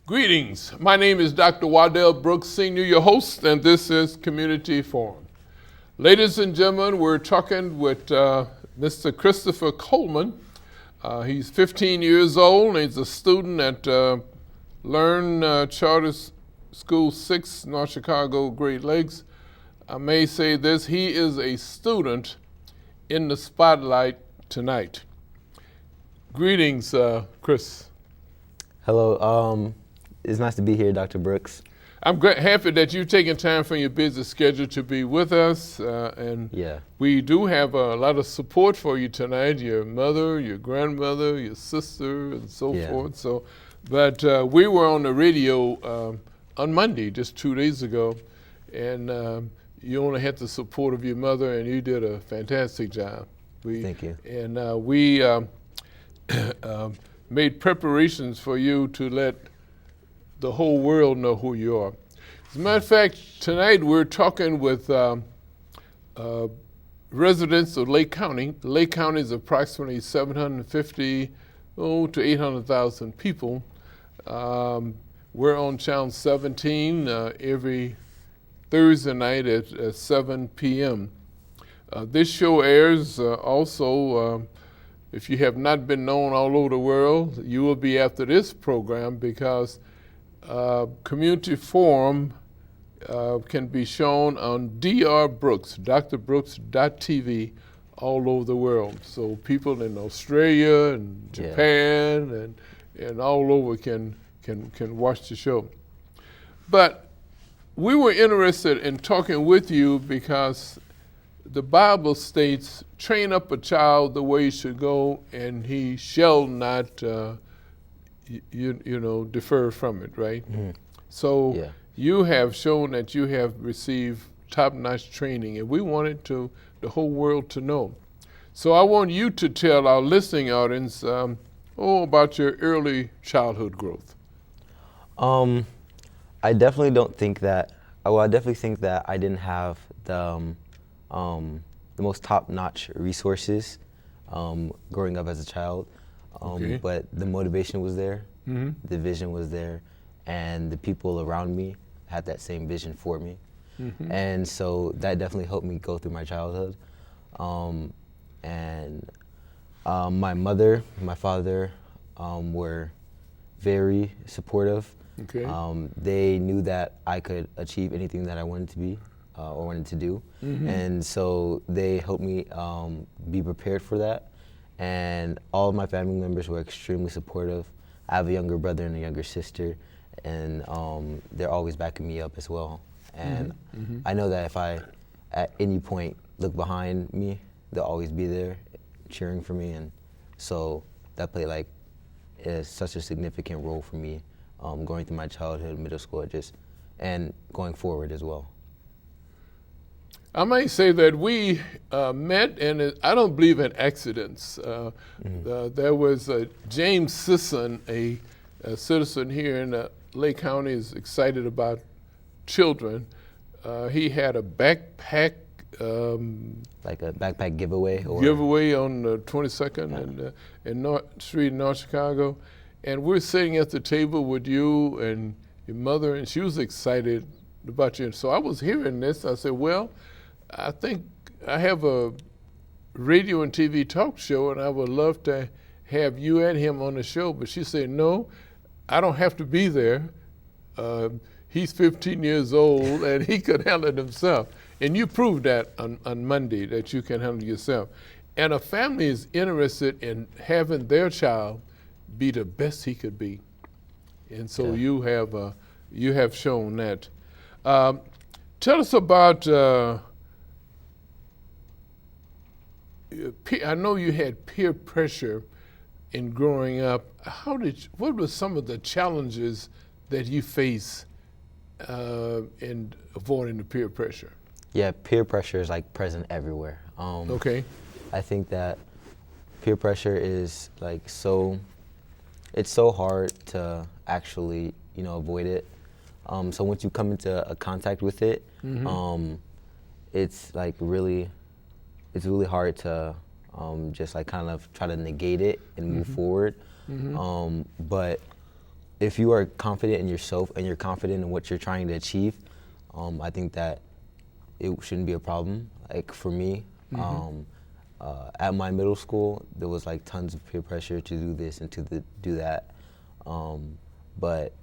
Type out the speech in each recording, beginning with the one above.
Greetings. My name is Dr. Waddell Brooks, Sr., your host, and this is Community Forum. Ladies and gentlemen, we're talking with Mr. Christopher Coleman. He's 15 years old, and he's a student at Learn Charter School 6, North Chicago, Great Lakes. I may say this, he is a student in the spotlight tonight. Greetings, Chris. Hello. It's nice to be here, Dr. Brooks. I'm happy that you've taken time from your busy schedule to be with us, and we do have a lot of support for you tonight. Your mother, your grandmother, your sister, and so forth. So, but we were on the radio on Monday, just 2 days ago, and you only had the support of your mother, and you did a fantastic job. Thank you. And we made preparations for you to let the whole world know who you are. As a matter of fact, tonight we're talking with residents of Lake County. Lake County is approximately 750 to 800,000 people. We're on Channel 17 every Thursday night at 7 p.m. This show airs also, if you have not been known all over the world, you will be after this program because Community Forum can be shown on Dr. Brooks, drbrooks.tv, all over the world. So people in Australia and Japan and all over can watch the show. But we were interested in talking with you because the Bible states, train up a child the way he should go, and he shall not defer from it, right? Mm-hmm. So you have shown that you have received top-notch training, and we wanted the whole world to know. So I want you to tell our listening audience about your early childhood growth. I definitely don't think that. I definitely think that I didn't have the most top-notch resources growing up as a child. But the motivation was there, the vision was there, and the people around me had that same vision for me. And so that definitely helped me go through my childhood. My mother, my father were very supportive. They knew that I could achieve anything that I wanted to be or wanted to do. And so they helped me be prepared for that. And all of my family members were extremely supportive. I have a younger brother and a younger sister, and they're always backing me up as well. And I know that if I, at any point, look behind me, they'll always be there cheering for me. And so that played is such a significant role for me going through my childhood, middle school, and going forward as well. I might say that we met, and I don't believe in accidents. There was James Sisson, a citizen here in Lake County, is excited about children. He had a backpack. Like a backpack giveaway? Giveaway on the 22nd in North Street in North Chicago. And we're sitting at the table with you and your mother, and she was excited about you. So I was hearing this. I said, well, I think I have a radio and TV talk show, and I would love to have you and him on the show. But she said, no, I don't have to be there. He's 15 years old, and he could handle it himself. And you proved that on Monday, that you can handle yourself. And a family is interested in having their child be the best he could be. And so you have shown that. Tell us about I know you had peer pressure in growing up. What were some of the challenges that you face in avoiding the peer pressure? Yeah, peer pressure is present everywhere. I think that peer pressure is it's so hard to actually avoid it. So once you come into a contact with it, it's really hard to just kind of try to negate it and move forward. But if you are confident in yourself and you're confident in what you're trying to achieve, I think that it shouldn't be a problem. Like for me, at my middle school, there was like tons of peer pressure to do this and to do that. But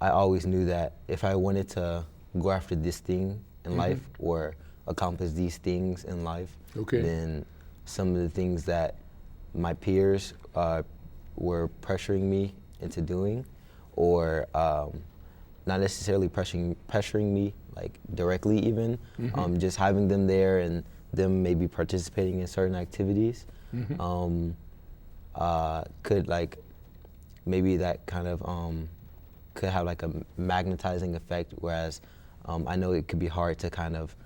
I always knew that if I wanted to go after this thing in life or accomplish these things in life, then some of the things that my peers were pressuring me into doing, or not necessarily pressuring me like directly even, just having them there and them maybe participating in certain activities could like maybe that kind of could have like a magnetizing effect, whereas I know it could be hard to kind of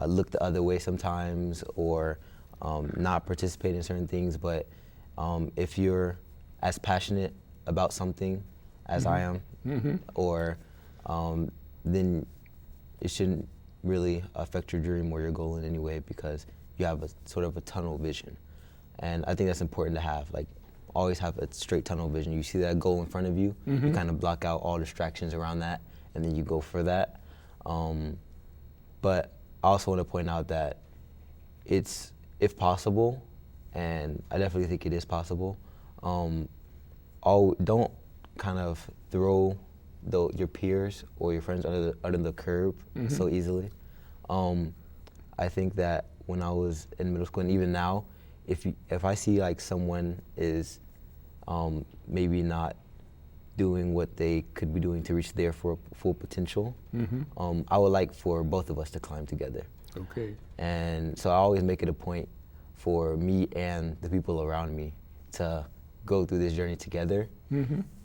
look the other way sometimes or not participate in certain things, but if you're as passionate about something as I am, or then it shouldn't really affect your dream or your goal in any way, because you have a sort of a tunnel vision. And I think that's important to have, like always have a straight tunnel vision. You see that goal in front of you, you kind of block out all distractions around that, and then you go for that. But I also want to point out that it's, if possible, and I definitely think it is possible, don't kind of throw your peers or your friends under the curb so easily. I think that when I was in middle school and even now, if I see like someone is maybe not doing what they could be doing to reach their full potential, I would like for both of us to climb together. Okay. And so I always make it a point for me and the people around me to go through this journey together,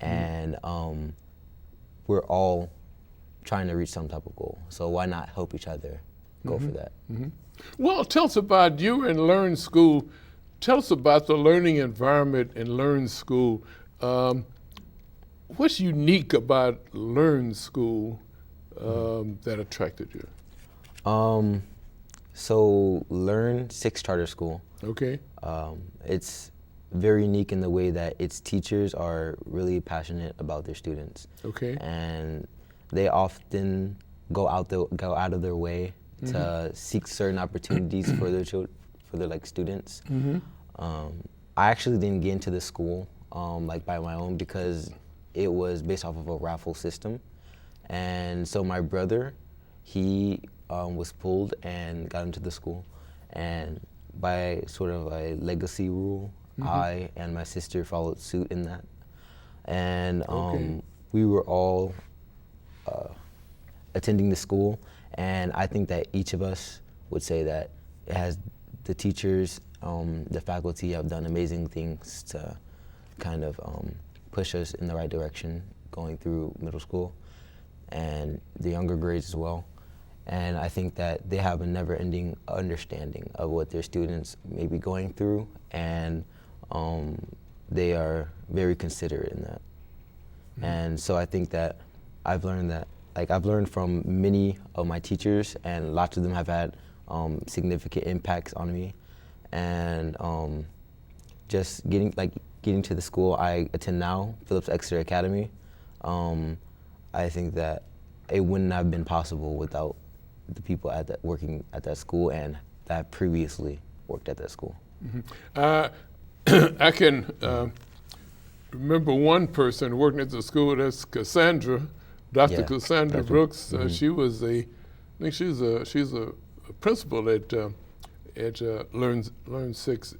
and we're all trying to reach some type of goal. So why not help each other go for that? Well, tell us about you and Learn School. Tell us about the learning environment in Learn School. What's unique about Learn School that attracted you? So Learn 6 Charter School. Okay. It's very unique in the way that its teachers are really passionate about their students. Okay. And they often go out of their way to seek certain opportunities for their students. I actually didn't get into the school like by my own, because it was based off of a raffle system. And so my brother, he was pulled and got into the school. And by sort of a legacy rule, I and my sister followed suit in that. And we were all attending the school, and I think that each of us would say that it has the teachers, the faculty have done amazing things to kind of push us in the right direction going through middle school, and the younger grades as well. And I think that they have a never-ending understanding of what their students may be going through, and they are very considerate in that. And so I think that I've learned from many of my teachers, and lots of them have had significant impacts on me. And just getting to the school I attend now, Phillips Exeter Academy, I think that it wouldn't have been possible without the people working at that school and that previously worked at that school. I can remember one person working at the school. That's Cassandra, Dr. Cassandra Brooks. She was I think she's a principal at Learn 6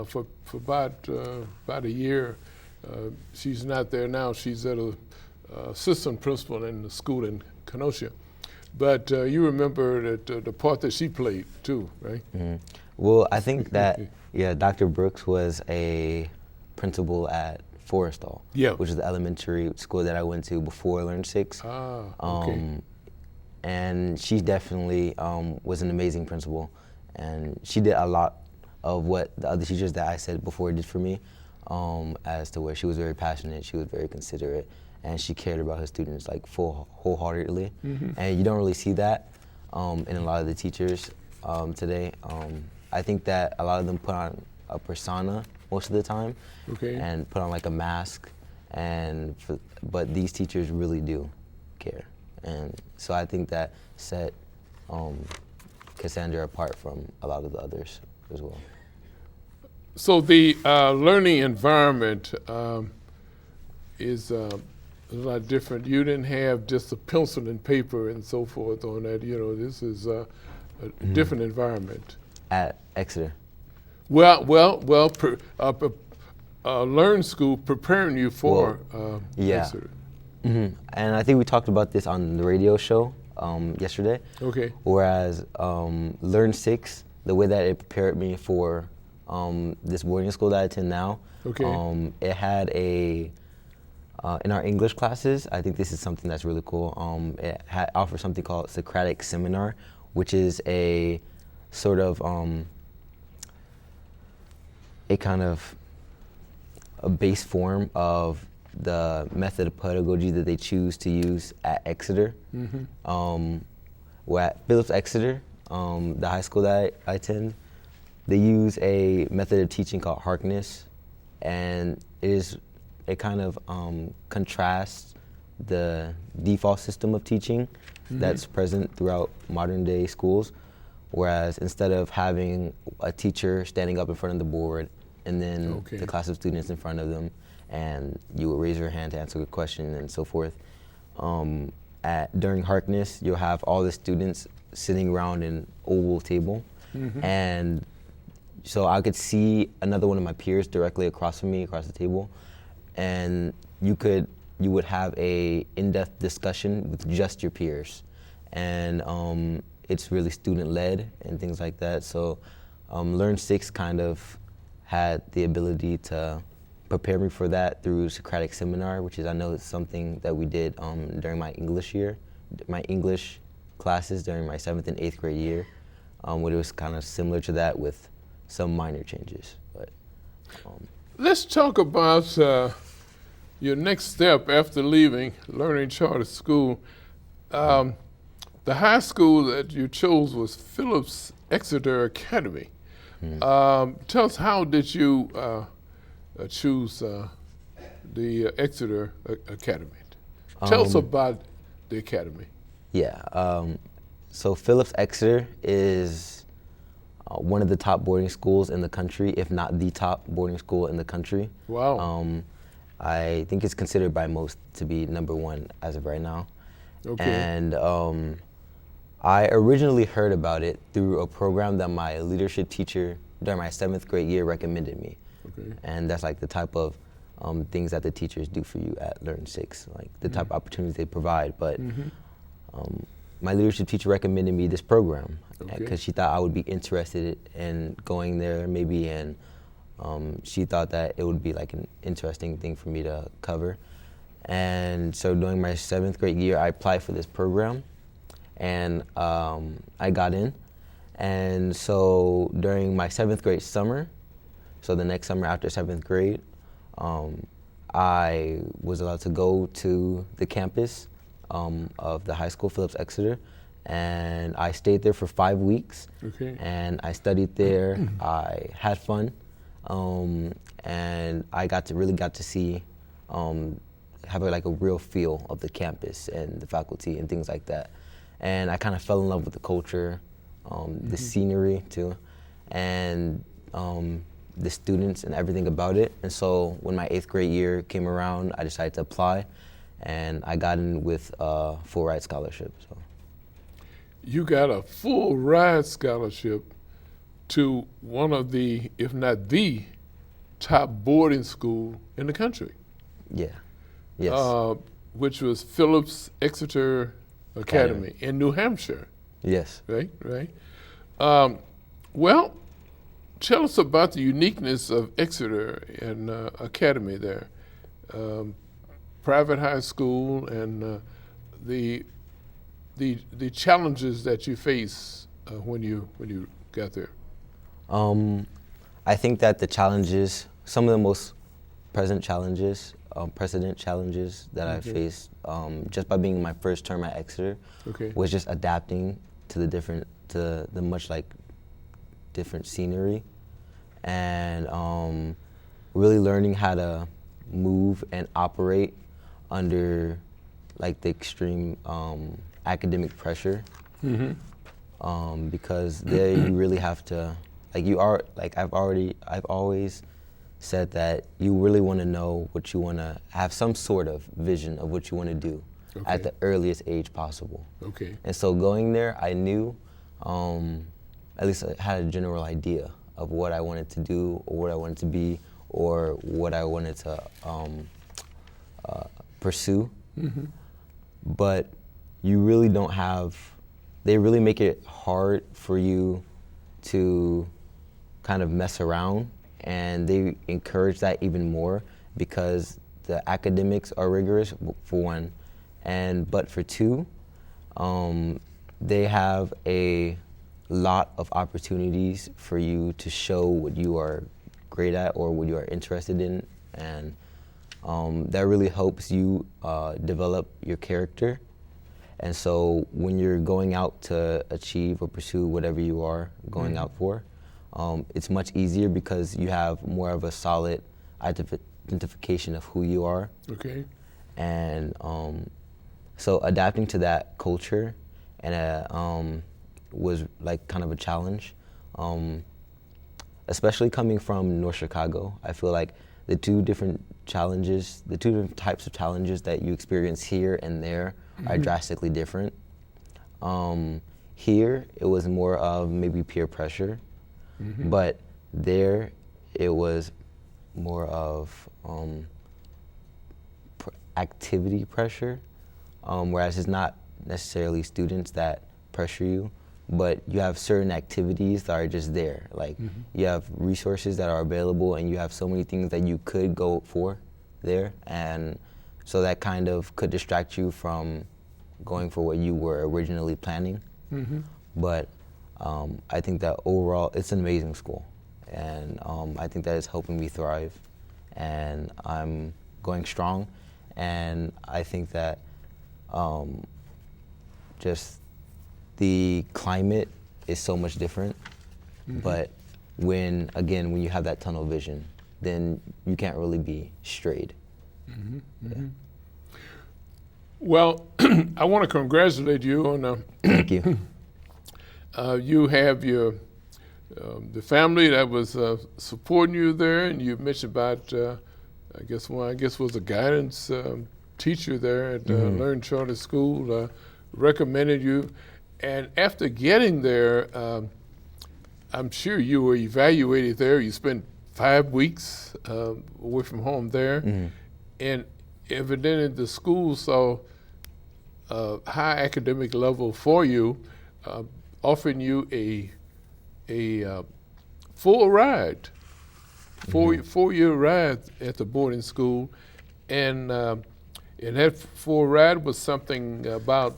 for about a year. She's not there now. She's at a assistant principal in the school in Kenosha. But you remember that the part that she played too, right? Well, I think that Dr. Brooks was a principal at Forrestal, which is the elementary school that I went to before Learn 6. And she definitely was an amazing principal, and she did a lot of what the other teachers that I said before did for me, as to where she was very passionate, she was very considerate, and she cared about her students like wholeheartedly. And you don't really see that in a lot of the teachers today. I think that a lot of them put on a persona most of the time, and put on like a mask, but these teachers really do care, and so I think that set Cassandra apart from a lot of the others as well. So the learning environment is a lot different. You didn't have just a pencil and paper and so forth on that. This is a different environment. At Exeter. Learn School preparing you for Exeter. Mm-hmm. And I think we talked about this on the radio show yesterday. Okay. Whereas Learn 6, the way that it prepared me for this boarding school that I attend now, okay. It had in our English classes, I think this is something that's really cool. It offers something called Socratic Seminar, which is a sort of a base form of the method of pedagogy that they choose to use at Exeter. Mm-hmm. We're at Phillips Exeter, the high school that I attend. They use a method of teaching called Harkness, and it kind of contrasts the default system of teaching that's present throughout modern day schools. Whereas instead of having a teacher standing up in front of the board and then the class of students in front of them, and you will raise your hand to answer a question and so forth, during Harkness, you'll have all the students sitting around an oval table. Mm-hmm. And so I could see another one of my peers directly across from me, across the table, and you would have a in-depth discussion with just your peers. And it's really student-led and things like that. So Learn 6 kind of had the ability to prepare me for that through Socratic Seminar, which is, I know, it's something that we did during my English classes during my 7th and 8th grade year, where it was kind of similar to that with some minor changes. But let's talk about your next step after leaving Learning Charter School. The high school that you chose was Phillips Exeter Academy. Tell us, how did you choose the Exeter Academy? Tell us about the academy. Yeah, so Phillips Exeter is one of the top boarding schools in the country, if not the top boarding school in the country. Wow. I think it's considered by most to be number one as of right now. Okay. And I originally heard about it through a program that my leadership teacher during my 7th grade year recommended me. Okay. And that's like the type of things that the teachers do for you at Learn 6, like the type of opportunities they provide. But my leadership teacher recommended me this program because she thought I would be interested in going there maybe, and she thought that it would be like an interesting thing for me to cover. And so during my 7th grade year, I applied for this program, and I got in. And so during my 7th grade summer, so the next summer after 7th grade, I was allowed to go to the campus of the high school, Phillips Exeter, and I stayed there for 5 weeks. Okay. And I studied there. I had fun, and I really got to see, have a real feel of the campus and the faculty and things like that. And I kind of fell in love with the culture, the scenery too, and the students and everything about it. And so when my 8th grade year came around, I decided to apply, and I got in with a full ride scholarship. So you got a full ride scholarship to one of the, if not the, top boarding school in the country. Yeah. Yes. Which was Phillips Exeter Academy in New Hampshire. Yes. Right. Well, tell us about the uniqueness of Exeter and Academy there. Private high school, and the challenges that you face when you got there. I think that the challenges, some of the most precedent challenges that I faced just by being my first term at Exeter was just adapting to the much different scenery, and really learning how to move and operate under like the extreme academic pressure. Because there you really have to, I've always said that you really want to know what you want to have, some sort of vision of what you want to do at the earliest age possible. Okay. And so going there, I knew, at least I had a general idea of what I wanted to do or what I wanted to be or what I wanted to pursue. But you really don't have, they really make it hard for you to kind of mess around, and they encourage that even more because the academics are rigorous, for one, but for two, they have a lot of opportunities for you to show what you are great at or what you are interested in, and that really helps you develop your character. And so when you're going out to achieve or pursue whatever you are going out for, it's much easier because you have more of a solid identification of who you are. Okay. And so adapting to that culture and was like kind of a challenge, especially coming from North Chicago. I feel like the two different types of challenges that you experience here and there are drastically different. Here, it was more of maybe peer pressure, but there, it was more of activity pressure, whereas it's not necessarily students that pressure you, but you have certain activities that are just there. Like you have resources that are available and you have so many things that you could go for there. And so that kind of could distract you from going for what you were originally planning. But I think that overall, it's an amazing school. And I think that is helping me thrive. And I'm going strong. And I think that just the climate is so much different. But when you have that tunnel vision, then you can't really be strayed. Yeah. Well, I want to congratulate you on Thank you. You have your the family that was supporting you there, and you mentioned about I guess was a guidance teacher there at Learn Charter School recommended you, and after getting there, I'm sure you were evaluated there. You spent 5 weeks away from home there, and evidently the school saw a high academic level for you, offering you a full ride, four-year ride at the boarding school, and that full ride was something about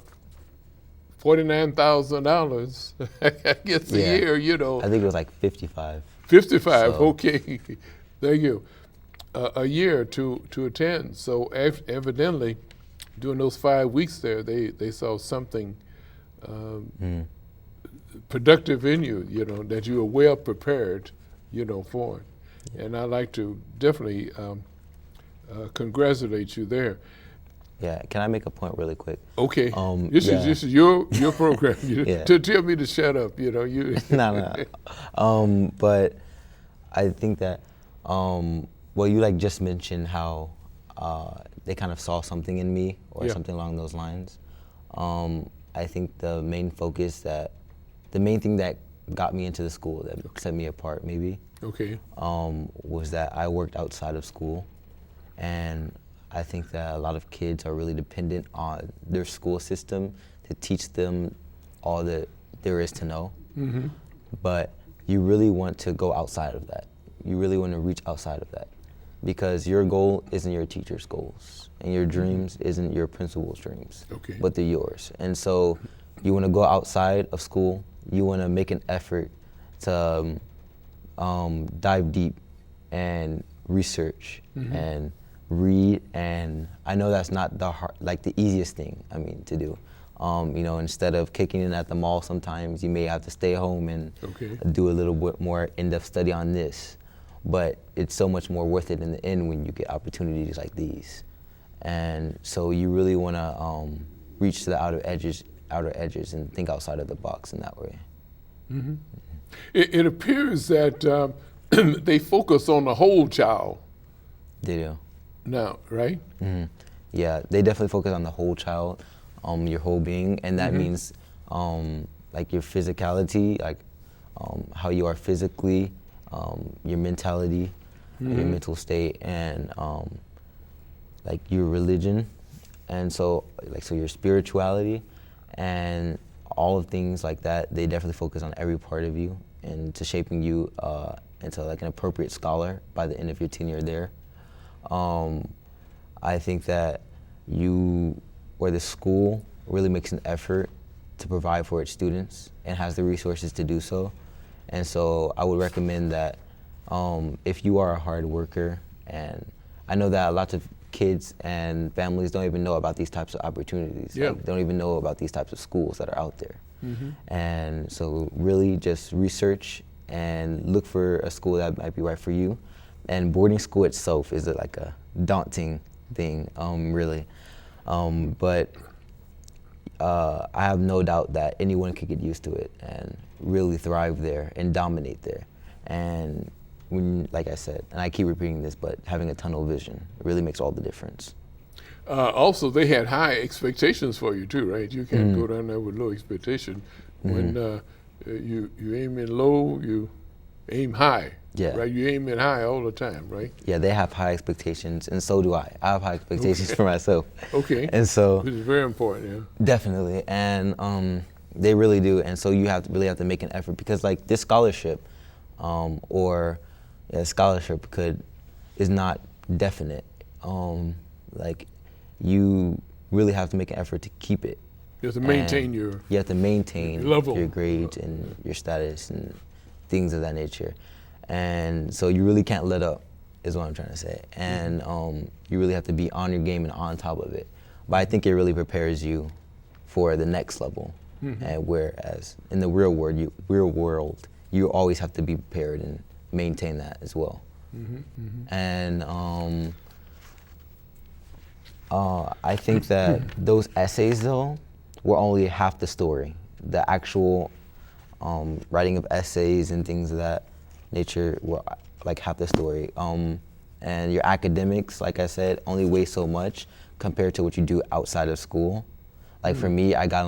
$49,000, I guess, a year. You know, I think it was like 55. 55. So. Okay, there you go. A year to attend. So evidently, during those 5 weeks there, they saw something productive in you. You know, that you were well prepared. You know, for it. Yeah. And I'd like to definitely congratulate you there. Yeah, can I make a point really quick? Okay. This is your program. To tell me to shut up. You know, you. No. But I think that you like just mentioned how they kind of saw something in me or something along those lines. I think the main thing that got me into the school that set me apart maybe was that I worked outside of school, and I think that a lot of kids are really dependent on their school system to teach them all that there is to know. But you really want to go outside of that. You really want to reach outside of that, because your goal isn't your teacher's goals, and your dreams isn't your principal's dreams, but they're yours. And so you want to go outside of school. You want to make an effort to dive deep and research and read. And I know that's not the easiest thing, to do. Instead of kicking in at the mall, sometimes you may have to stay home and do a little bit more in-depth study on this. but it's so much more worth it in the end when you get opportunities like these. And so you really want to reach to the outer edges and think outside of the box in that way. Mm-hmm. It appears that they focus on the whole child. They do. Now, right? Mm-hmm. Yeah, they definitely focus on the whole child, your whole being, and that means like your physicality, like how you are physically, your mentality, your mental state, and like your religion, and so your spirituality, and all of things like that. They definitely focus on every part of you and to shaping you into like an appropriate scholar by the end of your tenure there. I think that the school really makes an effort to provide for its students and has the resources to do so. And so I would recommend that if you are a hard worker, and I know that lots of kids and families don't even know about these types of opportunities. Yeah. Like, don't even know about these types of schools that are out there. And so really just research and look for a school that might be right for you. And boarding school itself is like a daunting thing, really. But I have no doubt that anyone could get used to it and really thrive there and dominate there. And when, like I said, and I keep repeating this, but having a tunnel vision really makes all the difference. Also, they had high expectations for you too, right? You can't go down there with low expectation. When you aim in low, you aim high. Yeah. Right? You aim in high all the time, right? Yeah, they have high expectations, and so do I. I have high expectations for myself. Okay. And so, which is very important, yeah. Definitely, and they really do. And so you really have to make an effort, because like this scholarship, scholarship is not definite. Like you really have to make an effort to keep it. You have to maintain You have to maintain level. your grades and your status and things of that nature. And so you really can't let up, is what I'm trying to say. And you really have to be on your game and on top of it. But I think it really prepares you for the next level. And whereas in the real world, you always have to be prepared and maintain that as well. And I think that those essays, though, were only half the story. The actual writing of essays and things of that nature were like half the story. And your academics, like I said, only weigh so much compared to what you do outside of school. Like for me, I got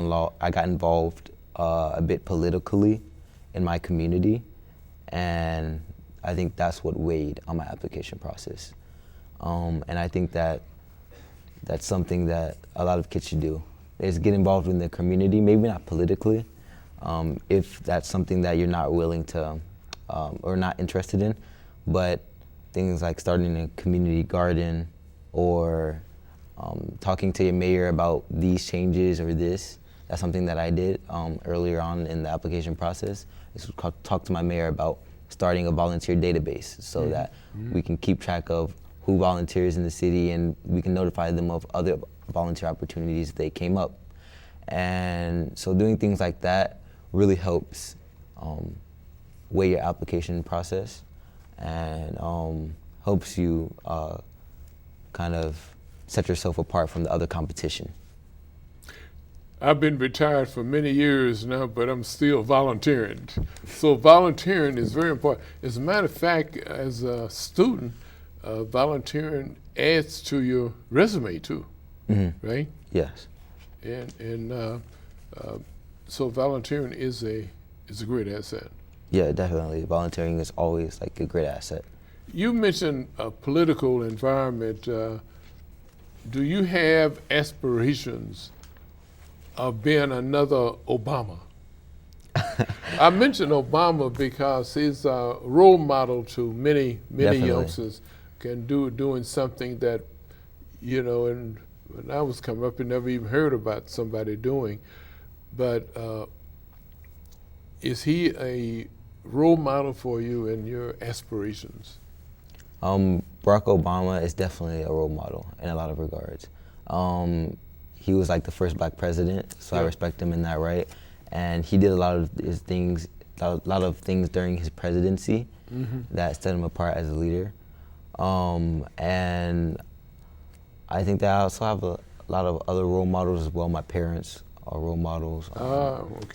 involved a bit politically in my community, and I think that's what weighed on my application process. And I think that that's something that a lot of kids should do, is get involved in the community, maybe not politically, if that's something that you're not willing to or not interested in, but things like starting a community garden or talking to your mayor about these changes or this. That's something that I did earlier on in the application process. Is talk to my mayor about starting a volunteer database so that we can keep track of who volunteers in the city, and we can notify them of other volunteer opportunities that came up. And so doing things like that really helps weigh your application process and helps you kind of set yourself apart from the other competition. I've been retired for many years now, but I'm still volunteering. So volunteering is very important. As a matter of fact, as a student, volunteering adds to your resume too, right? Yes. And so volunteering is a great asset. Yeah, definitely. Volunteering is always like a great asset. You mentioned a political environment. Do you have aspirations of being another Obama? I mentioned Obama because he's a role model to many Definitely. youngsters. Doing something that, and when I was coming up, I never even heard about somebody doing. But is he a role model for you in your aspirations? Barack Obama is definitely a role model in a lot of regards. He was like the first black president, so I respect him in that, right? And he did a lot of things during his presidency that set him apart as a leader. And I think that I also have a lot of other role models as well. My parents are role models.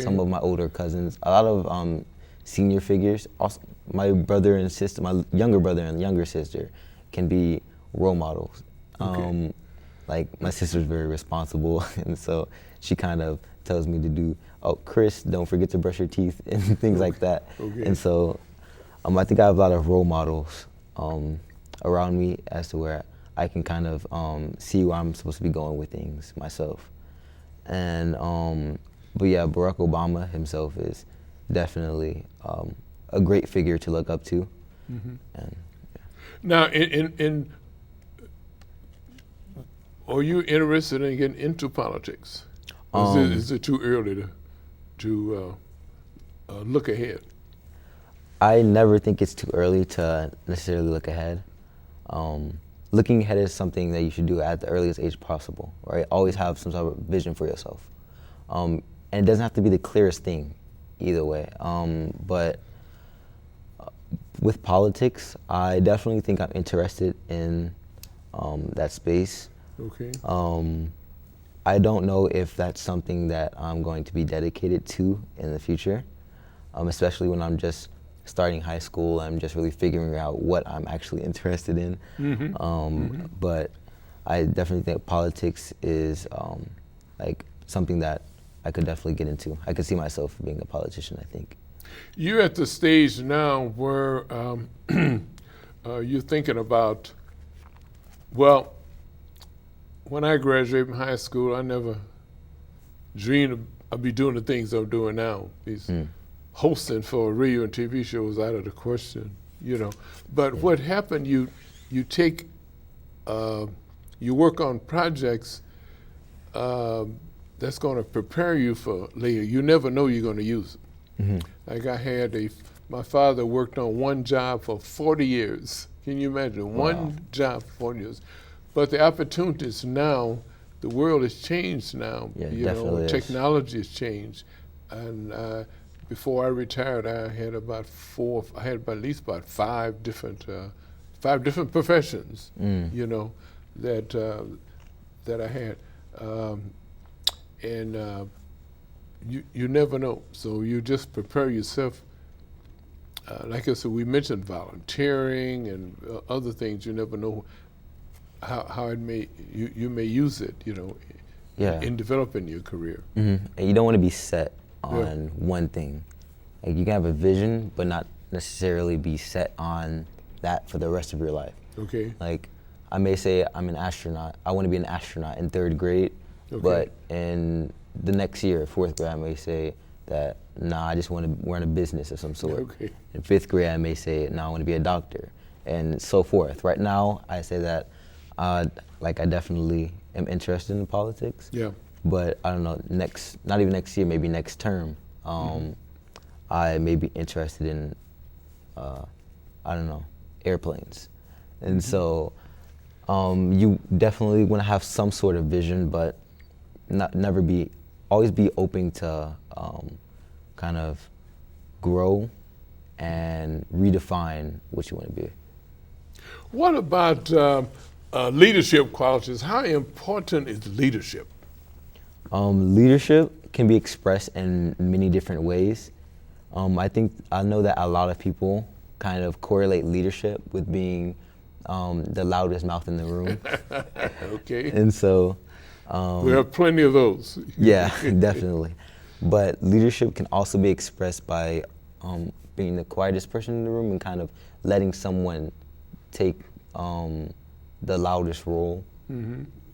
Some of my older cousins, a lot of senior figures. Also, my brother and sister, my younger brother and younger sister, can be role models. Like my sister's very responsible, and so she kind of tells me to do, oh, Chris, don't forget to brush your teeth and things like that. And so I think I have a lot of role models around me as to where I can kind of see where I'm supposed to be going with things myself. And but yeah, Barack Obama himself is definitely a great figure to look up to. And, yeah. Now, are you interested in getting into politics? Is it too early to look ahead? I never think it's too early to necessarily look ahead. Looking ahead is something that you should do at the earliest age possible, right? Always have some sort of vision for yourself. And it doesn't have to be the clearest thing either way. But with politics, I definitely think I'm interested in that space. I don't know if that's something that I'm going to be dedicated to in the future, especially when I'm just starting high school. I'm just really figuring out what I'm actually interested in. But I definitely think politics is like something that I could definitely get into. I could see myself being a politician, I think. You're at the stage now where you're thinking about, well, when I graduated from high school, I never dreamed I'd be doing the things I'm doing now. These hosting for radio and TV shows out of the question, you know. But what happened, you take, you work on projects that's going to prepare you for later. You never know you're going to use it. Like I had my father worked on one job for 40 years. Can you imagine? Wow. One job for 40 years. But the opportunities now, the world has changed now. Yeah, you definitely know, is. technology has changed. And before I retired, I had at least about five different professions, you know, that I had. You never know. So you just prepare yourself. Like I said, we mentioned volunteering and other things. You never know how it you may use it, you know, in developing your career. And you don't want to be set on one thing. Like you can have a vision, but not necessarily be set on that for the rest of your life. Like I may say I'm an astronaut. I want to be an astronaut in 3rd grade, but in the next year, 4th grade, I may say that, nah, I just want to run a business of some sort. In 5th grade, I may say, nah, I want to be a doctor, and so forth. Right now, I say that, like I definitely am interested in politics. But I don't know, not even next year, maybe next term, I may be interested in, I don't know, airplanes. And so you definitely want to have some sort of vision, but always be open to kind of grow and redefine what you want to be. What about leadership qualities? How important is leadership? Leadership can be expressed in many different ways. I know that a lot of people kind of correlate leadership with being the loudest mouth in the room. And so we have plenty of those. Yeah, definitely. But leadership can also be expressed by being the quietest person in the room and kind of letting someone take the loudest role.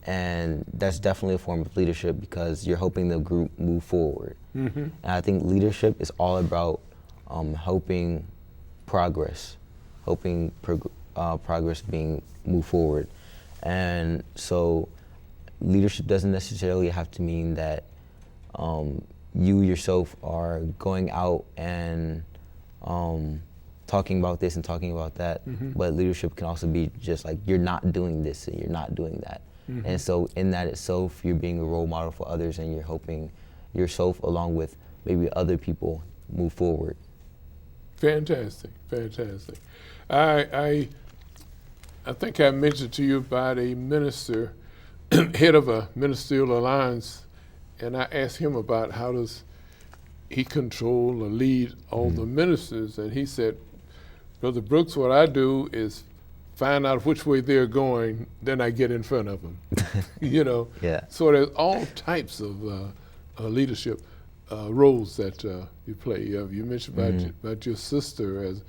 And that's definitely a form of leadership because you're helping the group move forward. And I think leadership is all about helping progress, progress being moved forward. And so leadership doesn't necessarily have to mean that you yourself are going out and talking about this and talking about that, but leadership can also be just like you're not doing this and you're not doing that. And so in that itself, you're being a role model for others and you're helping yourself along with maybe other people move forward. Fantastic, fantastic. I think I mentioned to you about a minister, head of a ministerial alliance, and I asked him about how does he control or lead all the ministers, and he said, Brother Brooks, what I do is find out which way they're going, then I get in front of them. You know. Yeah. So there's all types of leadership roles that you play. You mentioned about your sister as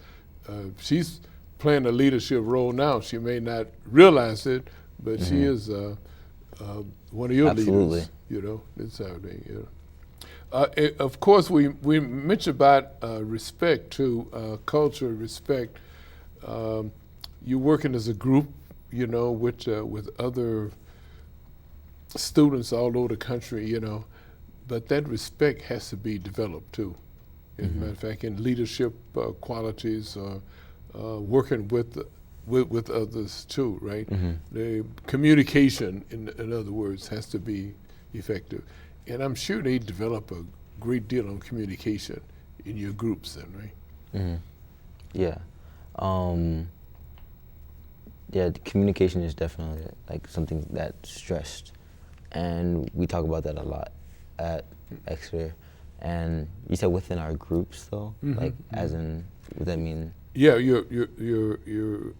she's playing a leadership role now. She may not realize it, but she is one of your Absolutely. leaders. You know, it's our thing. You know. Of course, we mentioned about respect too, culture, respect. You're working as a group, you know, with other students all over the country, you know, but that respect has to be developed too. As a matter of fact, in leadership qualities, working with others too, right? The communication, in other words, has to be effective. And I'm sure they develop a great deal on communication in your groups then, right? Yeah. Yeah, the communication is definitely like something that's stressed, and we talk about that a lot at Exeter. And you said within our groups though, like as in, what does that mean? Yeah, your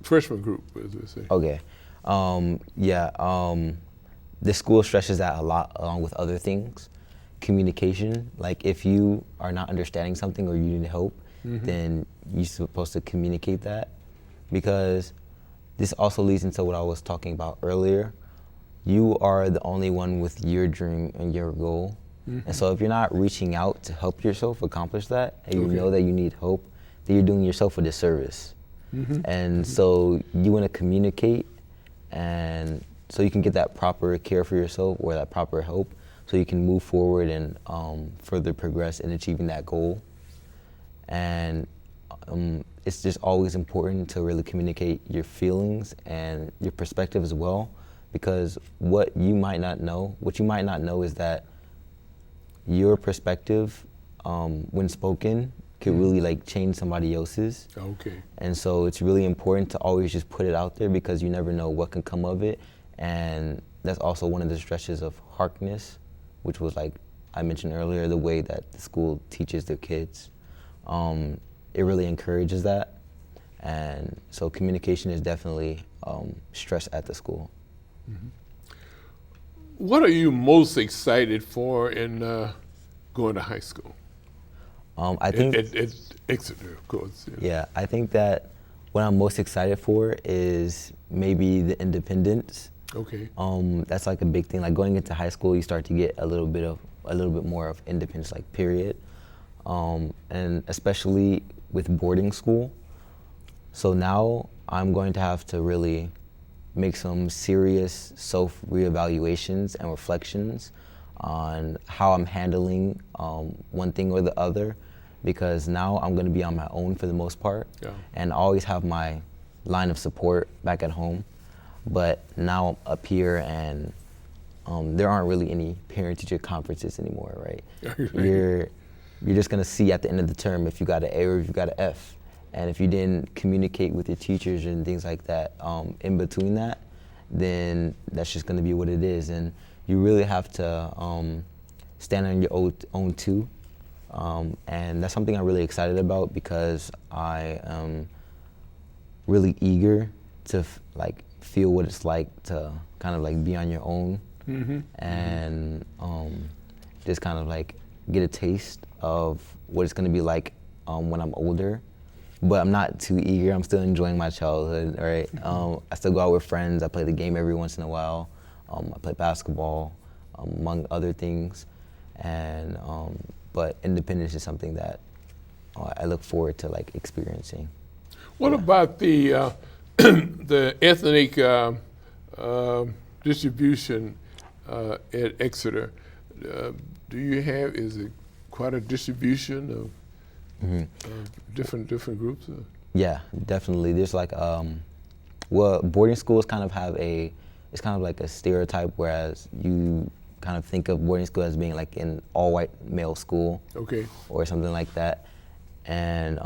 freshman group, as they say. Okay. The school stresses that a lot along with other things. Communication, like if you are not understanding something or you need help, then you're supposed to communicate that, because this also leads into what I was talking about earlier. You are the only one with your dream and your goal. And so if you're not reaching out to help yourself accomplish that, and you know that you need help, then you're doing yourself a disservice. And so you want to communicate, and so you can get that proper care for yourself or that proper help, so you can move forward and further progress in achieving that goal. And it's just always important to really communicate your feelings and your perspective as well, because what you might not know is that your perspective, when spoken, could really like change somebody else's. Okay. And so it's really important to always just put it out there, because you never know what can come of it. And that's also one of the stretches of Harkness, which was, like I mentioned earlier, the way that the school teaches their kids. It really encourages that. And so communication is definitely stressed at the school. What are you most excited for in going to high school? I think at Exeter, of course. Yeah, I think that what I'm most excited for is maybe the independence. Okay. That's like a big thing. Like going into high school, you start to get a little bit more of independence, like period. And especially with boarding school. So now I'm going to have to really make some serious self-reevaluations and reflections on how I'm handling one thing or the other, because now I'm going to be on my own for the most part, and I always have my line of support back at home. But now I'm up here, and there aren't really any parent-teacher conferences anymore, right? You're just going to see at the end of the term if you got an A or if you got an F. And if you didn't communicate with your teachers and things like that in between that, then that's just going to be what it is. And you really have to stand on your own too. And that's something I'm really excited about, because I am really eager to feel what it's like to kind of like be on your own and just kind of like get a taste of what it's going to be like when I'm older. But I'm not too eager. I'm still enjoying my childhood, right? I still go out with friends. I play the game every once in a while. I play basketball, among other things. And but independence is something that I look forward to like experiencing. What about the the ethnic distribution at Exeter? Do you have, is it quite a distribution of different groups? Yeah, definitely. There's like, well, boarding schools kind of have it's kind of like a stereotype, whereas you kind of think of boarding school as being like an all-white male school, okay, or something like that. and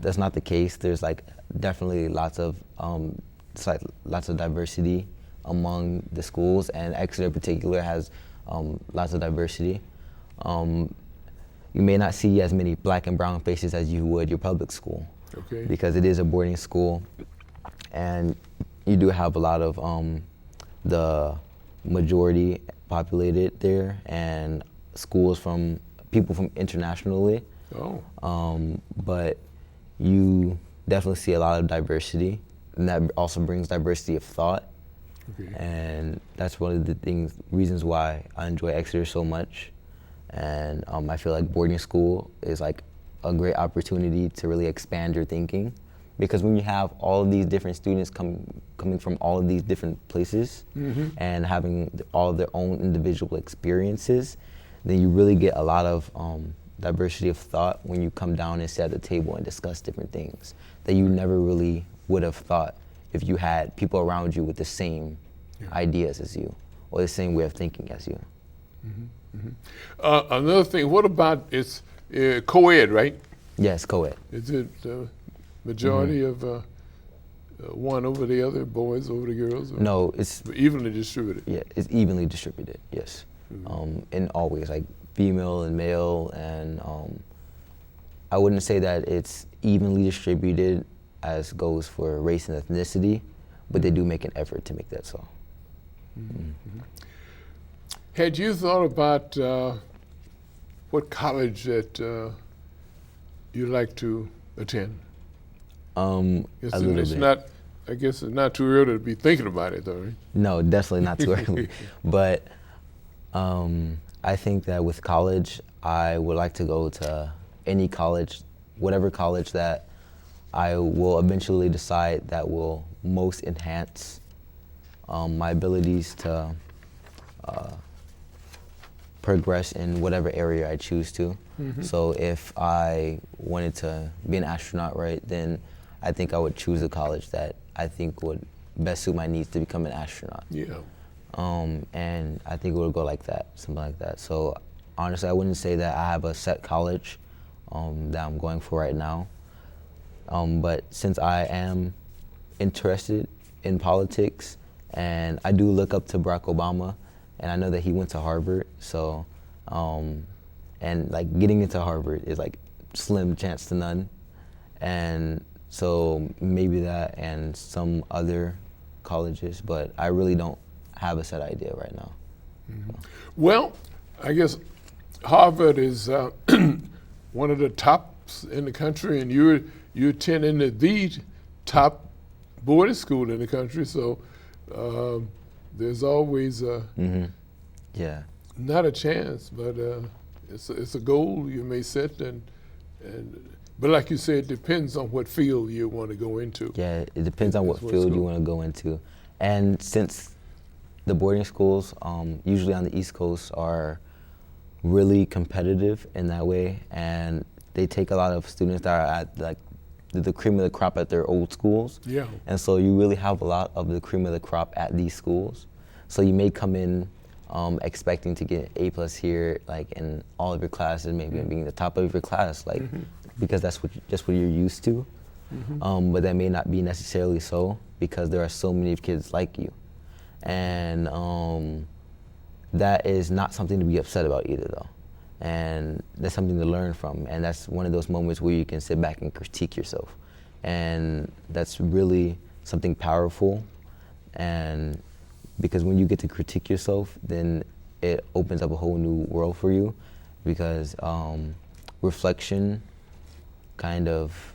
that's not the case. There's like definitely lots of diversity among the schools, and Exeter in particular has lots of diversity. You may not see as many black and brown faces as you would your public school, okay, because it is a boarding school, and you do have a lot of the majority populated there, and schools from people from internationally. Oh. But you definitely see a lot of diversity, and that also brings diversity of thought. Okay. And that's one of the reasons why I enjoy Exeter so much. And I feel like boarding school is like a great opportunity to really expand your thinking, because when you have all of these different students coming from all of these different places, mm-hmm, and having all of their own individual experiences, then you really get a lot of diversity of thought when you come down and sit at the table and discuss different things that you never really would have thought if you had people around you with the same ideas as you, or the same way of thinking as you. mm-hmm, mm-hmm. Another thing, what about it's co-ed, right? Yes, co-ed. Is it majority of one over the other, boys over the girls? Or No, it's evenly distributed? Yeah, it's evenly distributed, yes. Mm-hmm. In all ways, like female and male, and I wouldn't say that it's evenly distributed as goes for race and ethnicity, but they do make an effort to make that so. Mm-hmm. Mm-hmm. Had you thought about what college that you'd like to attend? A little bit. I guess it's not too early to be thinking about it, though, right? No, definitely not too early. But I think that with college, I would like to go to any college, whatever college that I will eventually decide that will most enhance my abilities to progress in whatever area I choose to. Mm-hmm. So if I wanted to be an astronaut, right, then I think I would choose a college that I think would best suit my needs to become an astronaut. Yeah. And I think it would go like that, something like that. So honestly, I wouldn't say that I have a set college that I'm going for right now. But since I am interested in politics, and I do look up to Barack Obama, and I know that he went to Harvard, so, and like getting into Harvard is like slim chance to none. And so maybe that and some other colleges, but I really don't have a set idea right now. Mm-hmm. Well, I guess Harvard is one of the tops in the country, and you attending the top boarding school in the country, so there's always Yeah. not a chance, but it's a goal you may set, and but like you said, it depends on what field you want to go into. Yeah, it depends on what field you want to go into. And since the boarding schools, usually on the East Coast, are really competitive in that way, and they take a lot of students that are at like the cream of the crop at their old schools. Yeah. And so you really have a lot of the cream of the crop at these schools. So you may come in expecting to get A+ here, like in all of your classes, maybe being the top of your class, like because that's just what you're used to. But that may not be necessarily so, because there are so many kids like you. And that is not something to be upset about either, though. And that's something to learn from. And that's one of those moments where you can sit back and critique yourself. And that's really something powerful. And because when you get to critique yourself, then it opens up a whole new world for you, because reflection kind of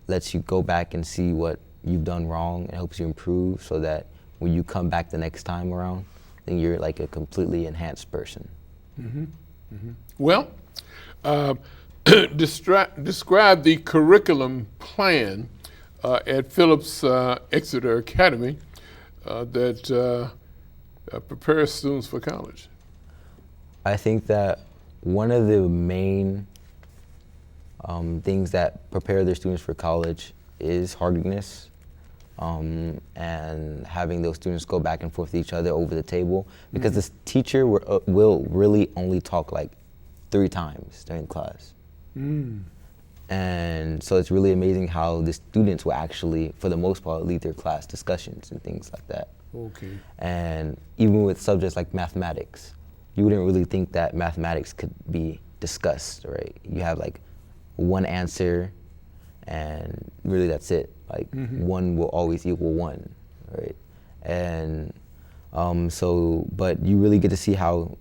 lets you go back and see what you've done wrong and helps you improve, so that when you come back the next time around, then you're like a completely enhanced person. Well, describe the curriculum plan at Phillips Exeter Academy that prepares students for college. I think that one of the main things that prepare their students for college is hardiness, and having those students go back and forth with each other over the table, because the teacher will really only talk like 3 times during class. And so it's really amazing how the students will actually, for the most part, lead their class discussions and things like that. Okay. And even with subjects like mathematics, you wouldn't really think that mathematics could be discussed, right? You have like one answer and really that's it. Like one will always equal one, right? And but you really get to see how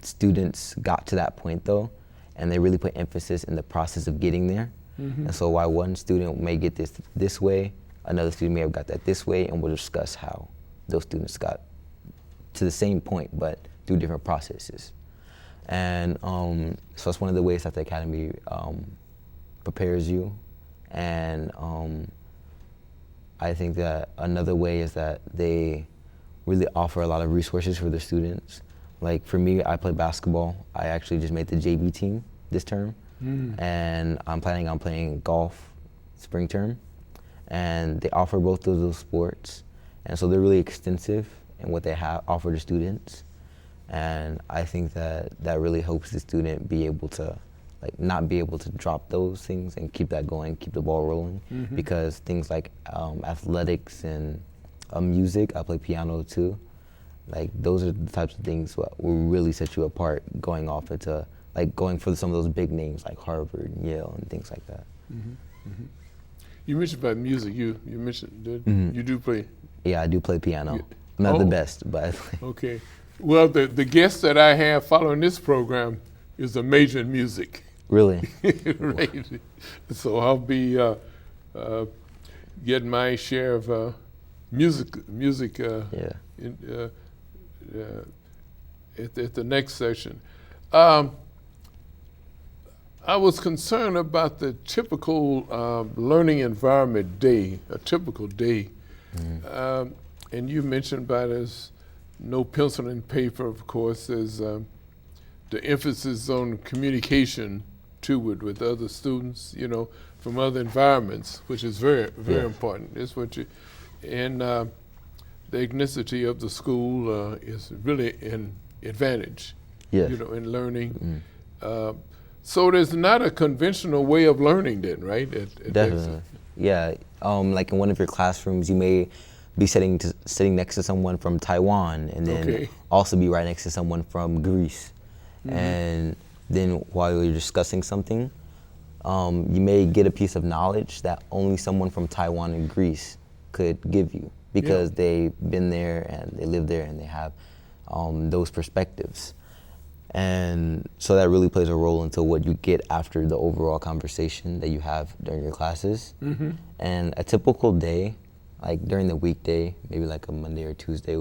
students got to that point though, and they really put emphasis in the process of getting there. And so while one student may get this way, another student may have got that this way, and we'll discuss how those students got to the same point, but through different processes. And so that's one of the ways that the Academy prepares you. And I think that another way is that they really offer a lot of resources for their students. Like for me, I play basketball. I actually just made the JV team this term. And I'm planning on playing golf spring term. And they offer both of those sports. And so they're really extensive in what they offer to students. And I think that really helps the student be able to not be able to drop those things and keep that going, keep the ball rolling. Because things like athletics and music, I play piano too. Like those are the types of things that will really set you apart going off into going for some of those big names like Harvard and Yale and things like that. You mentioned about music. You mentioned you do play. Yeah, I do play piano. Not the best, but I play. Okay. Well, the guest that I have following this program is a major in music. Really? Right. So I'll be getting my share of music at the next session. I was concerned about the typical learning environment day, a typical day. And you mentioned about as no pencil and paper, of course. There's the emphasis on communication too with other students, from other environments, which is very, very important. It's what you, and the ethnicity of the school is really an advantage, in learning. So there's not a conventional way of learning then, right? Definitely. Yeah. Like in one of your classrooms, you may be sitting next to someone from Taiwan, and then also be right next to someone from Greece. And then while you're discussing something, you may get a piece of knowledge that only someone from Taiwan and Greece could give you, because they've been there and they live there and they have those perspectives. And so that really plays a role into what you get after the overall conversation that you have during your classes. And a typical day, like during the weekday, maybe like a Monday or Tuesday,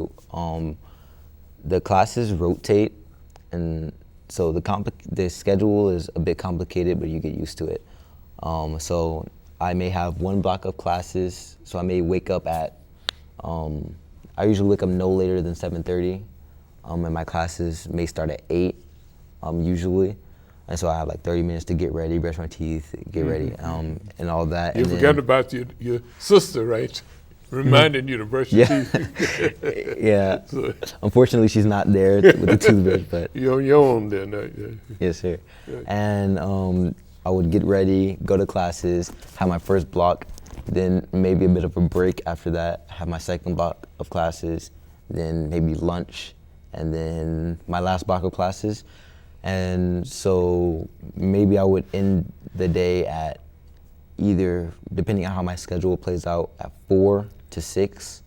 the classes rotate, and so the schedule is a bit complicated, but you get used to it. So I may have one block of classes, so I may wake up at, I usually wake up no later than 7:30, and my classes may start at 8, usually. And so I have like 30 minutes to get ready, brush my teeth, get ready, and all that. You forgot about your sister, right? Reminding you to brush your teeth. Yeah. So, unfortunately, she's not there with the toothbrush, but you're on your own then. Yes, sir. And I would get ready, go to classes, have my first block, then maybe a bit of a break after that, have my second block of classes, then maybe lunch, and then my last block of classes. And so maybe I would end the day at either, depending on how my schedule plays out, at 4 to 6.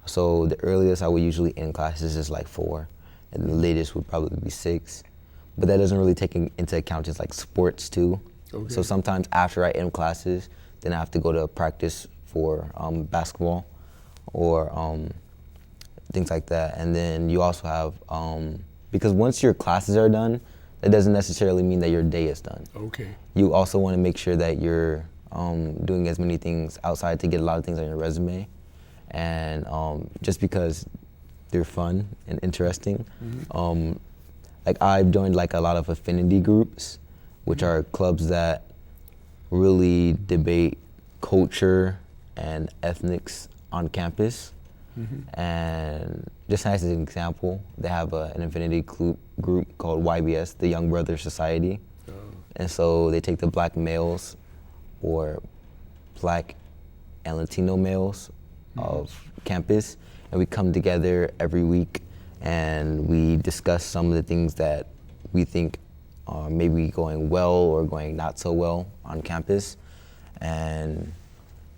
So the earliest I would usually end classes is like 4, and the latest would probably be 6. But that doesn't really take into account just like sports too. So sometimes after I end classes, then I have to go to practice for basketball or things like that. And then you also have, because once your classes are done, that doesn't necessarily mean that your day is done. You also want to make sure that you're doing as many things outside to get a lot of things on your resume. And just because they're fun and interesting. Like I've joined like a lot of affinity groups, which are clubs that really debate culture and ethnics on campus. And just as an example, they have an affinity group called YBS, the Young Brothers Society. And so they take the black males or Black and Latino males of campus, and we come together every week and we discuss some of the things that we think are maybe going well or going not so well on campus, and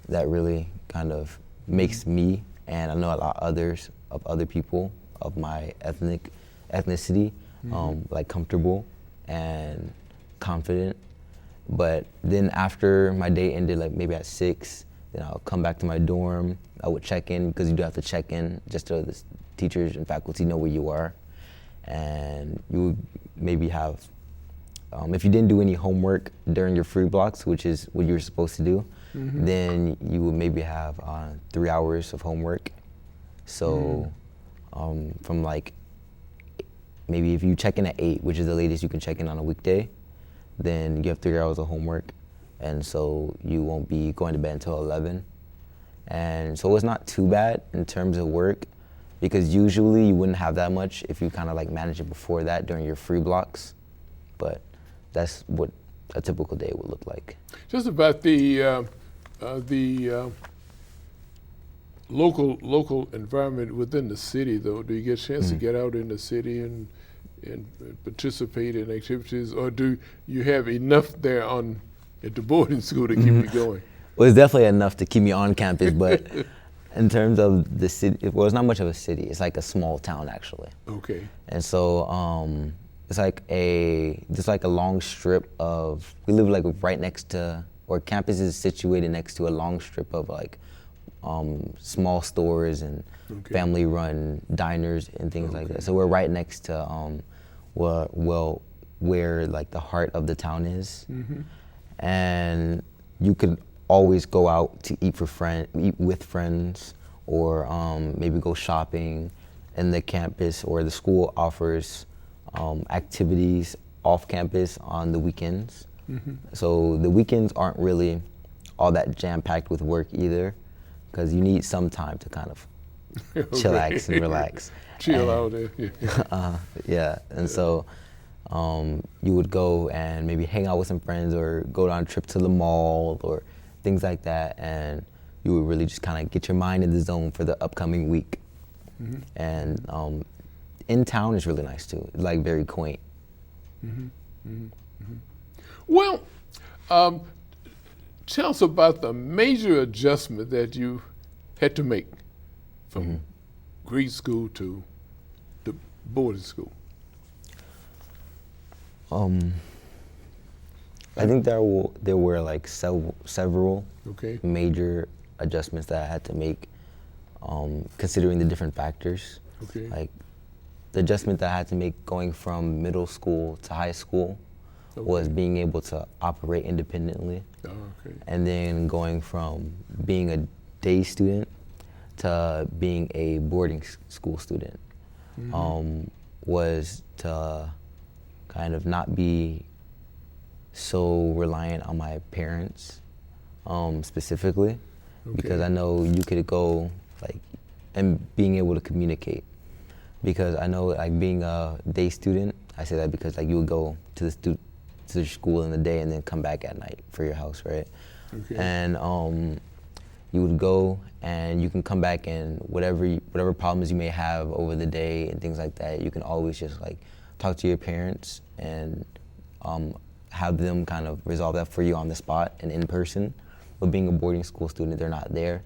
that really kind of makes me, and I know a lot of other people of my ethnicity, like comfortable and confident. But then after my day ended, like maybe at 6, then I'll come back to my dorm. I would check in, because you do have to check in just so the teachers and faculty know where you are. And you would maybe have, if you didn't do any homework during your free blocks, which is what you were supposed to do, then you would maybe have 3 hours of homework. So from like, maybe if you check in at 8, which is the latest you can check in on a weekday, then you have 3 hours of homework. And so you won't be going to bed until 11. And so it's not too bad in terms of work, because usually you wouldn't have that much if you kind of like manage it before that during your free blocks. But that's what a typical day would look like. Just about the local environment within the city, though, do you get a chance to get out in the city and participate in activities, or do you have enough there at the boarding school to keep you going? Well, it's definitely enough to keep me on campus, but in terms of the city, well, it's not much of a city. It's like a small town, actually. Okay. And so it's like just like a long strip of, we live like right next to, or campus is situated next to a long strip of like small stores and family-run diners and things like that. So we're right next to where like the heart of the town is, and you could always go out to eat with friends, or maybe go shopping. And the campus or the school offers activities off campus on the weekends. So the weekends aren't really all that jam-packed with work either, because you need some time to kind of chillax and relax. Chill out there. Yeah, and so you would go and maybe hang out with some friends, or go on a trip to the mall, or things like that, and you would really just kind of get your mind in the zone for the upcoming week. And in town is really nice too. It's like very quaint. Well, tell us about the major adjustment that you had to make from grade school to the boarding school. I think there were like several major adjustments that I had to make, considering the different factors. Like the adjustment that I had to make going from middle school to high school was being able to operate independently. And then going from being a day student to being a boarding school student was to kind of not be so reliant on my parents specifically, because I know you could go like, and being able to communicate, because I know like being a day student, I say that because like you would go to the school in the day and then come back at night for your house, right? And you would go and you can come back, and whatever problems you may have over the day and things like that, you can always just like talk to your parents and have them kind of resolve that for you on the spot and in person. But being a boarding school student, they're not there.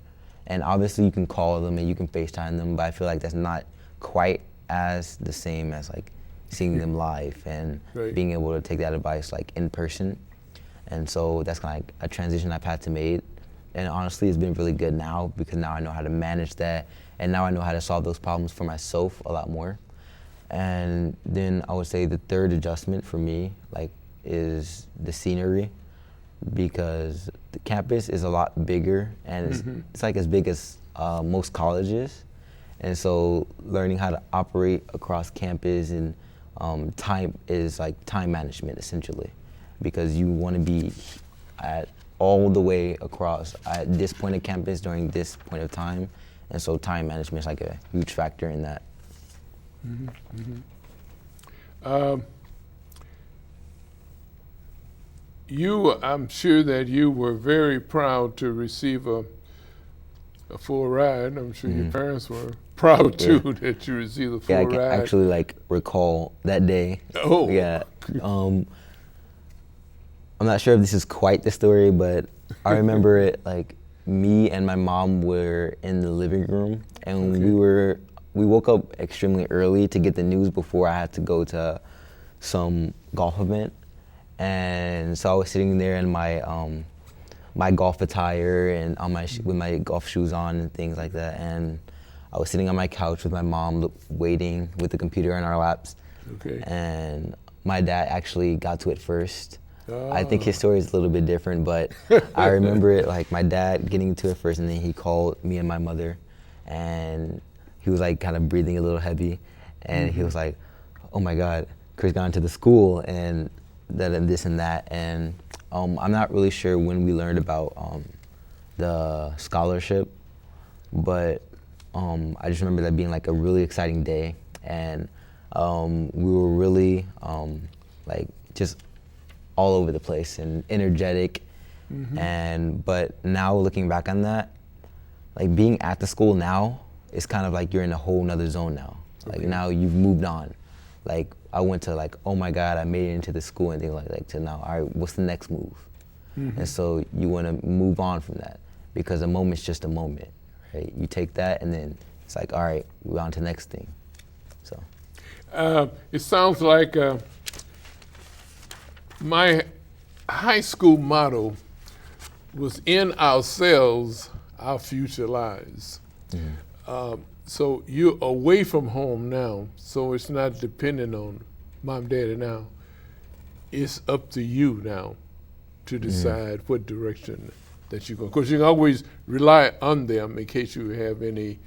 And obviously you can call them and you can FaceTime them, but I feel like that's not quite as the same as like seeing them live and being able to take that advice like in person. And so that's kind of like a transition I've had to make. And honestly, it's been really good now, because now I know how to manage that, and now I know how to solve those problems for myself a lot more. And then I would say the third adjustment for me like is the scenery, because the campus is a lot bigger, and it's like as big as most colleges. And so learning how to operate across campus and time is like time management essentially, because you want to be at all the way across at this point of campus during this point of time. And so time management is like a huge factor in that. I'm sure that you were very proud to receive a full ride. I'm sure your parents were proud too that you received a full I ride. can actually like recall that day. Oh. Yeah. I'm not sure if this is quite the story, but I remember it like me and my mom were in the living room, and we woke up extremely early to get the news before I had to go to some golf event. And so I was sitting there in my my golf attire and on with my golf shoes on and things like that. And I was sitting on my couch with my mom, waiting with the computer in our laps. Okay. And my dad actually got to it first. I think his story is a little bit different, but I remember it like my dad getting to it first, and then he called me and my mother, and he was like kind of breathing a little heavy, and he was like, "Oh my God, Chris got into the school," and that and this and that. And I'm not really sure when we learned about the scholarship, but I just remember that being like a really exciting day, and we were really like just all over the place and energetic. And but now looking back on that, like being at the school now is kind of like you're in a whole nother zone now. Like now you've moved on. Like I went to like, oh my God, I made it into the school and things like that, to now, all right, what's the next move? And so you want to move on from that, because a moment's just a moment, right? You take that and then it's like, all right, we're on to the next thing. So it sounds like my high school motto was, in ourselves, our future lies. So you're away from home now, so it's not dependent on mom, daddy now. It's up to you now to decide what direction that you're going. Because you can always rely on them in case you have any,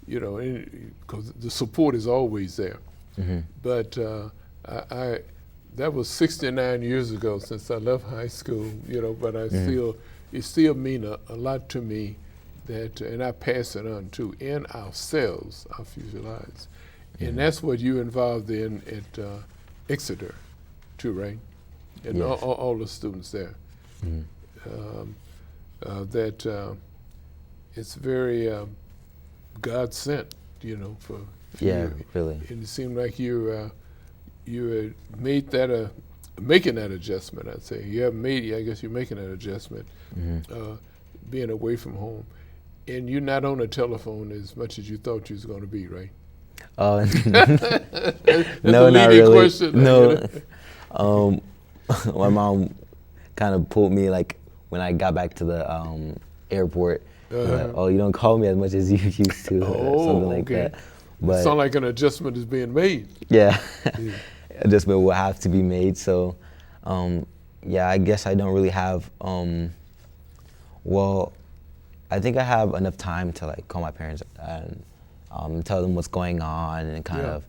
because the support is always there. But that was 69 years ago since I left high school, but it still means a lot to me that, and I pass it on too, in ourselves, our future lives. And that's what you involved in at Exeter too, right? And all the students there. That it's very God sent, for you. Really. And it seemed like you had made that making that adjustment. I'd say you haven't made it. I guess you're making that adjustment, being away from home, and you're not on the telephone as much as you thought you was going to be, right? No, not really. Question, no. My mom kind of pulled me like when I got back to the airport. Like, oh, you don't call me as much as you used to, or something like that. But sound like an adjustment is being made. Yeah, adjustment will have to be made. So, I guess I don't really have. Well, I think I have enough time to like call my parents and tell them what's going on and kind of.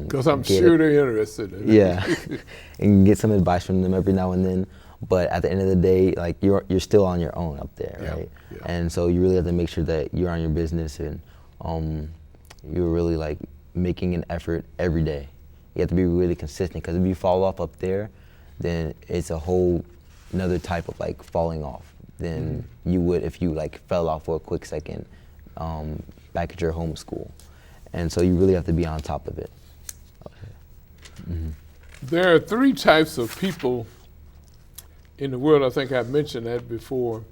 Because I'm sure they're interested in it. And get some advice from them every now and then. But at the end of the day, like you're still on your own up there, right? And so you really have to make sure that you're on your business and you're really like making an effort every day. You have to be really consistent, because if you fall off up there, then it's a whole another type of like falling off than you would if you like fell off for a quick second back at your home school. And so you really have to be on top of it. There are three types of people in the world. I think I've mentioned that before.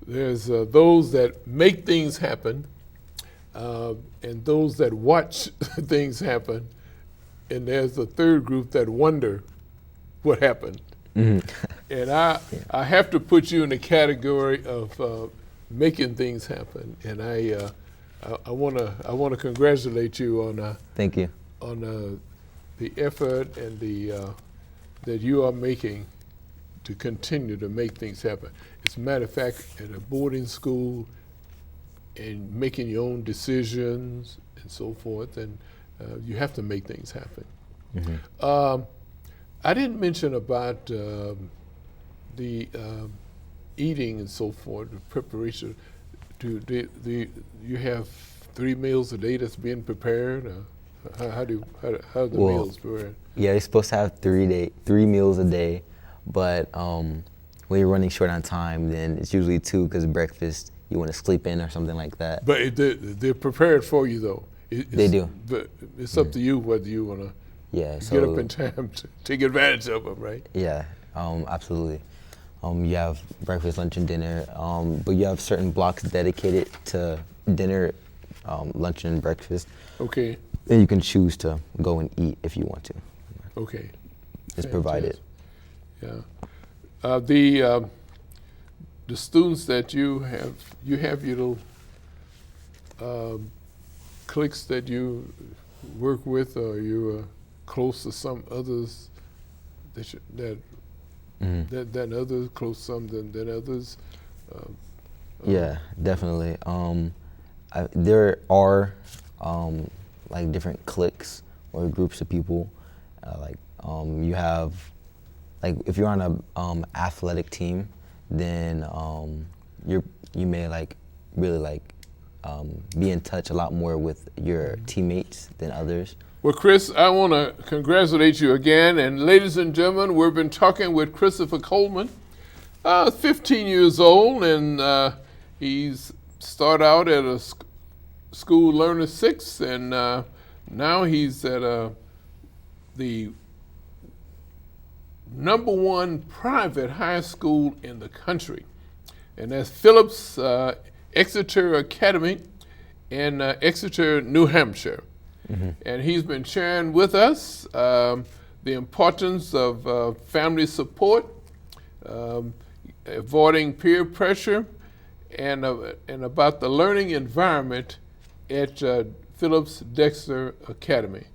There's those that make things happen, and those that watch things happen, and there's the third group that wonder what happened. And I have to put you in the category of making things happen, and I want to congratulate you on thank you on the effort and the that you are making to continue to make things happen. As a matter of fact, at a boarding school and making your own decisions and so forth, and you have to make things happen. I didn't mention about the eating and so forth, the preparation. Do you have 3 meals a day that's being prepared? How are the meals prepared? Yeah, you're supposed to have 3 meals a day, but when you're running short on time, then it's usually 2 because breakfast you want to sleep in or something like that. But they're prepared for you though. They do. But it's up to you whether you want to get up in time to take advantage of them, right? Yeah, absolutely. You have breakfast, lunch, and dinner, but you have certain blocks dedicated to dinner, lunch, and breakfast. Okay. And you can choose to go and eat if you want to. Okay. It's provided. Yeah. The students that you have your little cliques that you work with, or you close to some others that others close some than others. Yeah, definitely. There are like different cliques or groups of people. You have, like, if you're on a athletic team, then you may really be in touch a lot more with your teammates than others. Well, Chris, I want to congratulate you again. And ladies and gentlemen, we've been talking with Christopher Coleman, 15 years old, and he's started out at a school Learner 6, and now he's at the #1 private high school in the country, and that's Phillips Exeter Academy in Exeter, New Hampshire. Mm-hmm. And he's been sharing with us the importance of family support, avoiding peer pressure, and about the learning environment at Phillips Dexter Academy.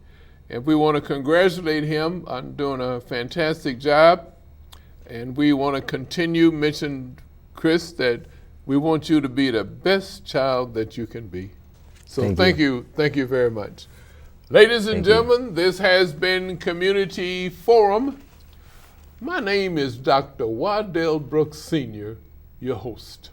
And we want to congratulate him on doing a fantastic job. And we want to continue, mention, Chris, that we want you to be the best child that you can be. So thank you very much. Ladies and gentlemen, this has been Community Forum. My name is Dr. Waddell Brooks Sr., your host.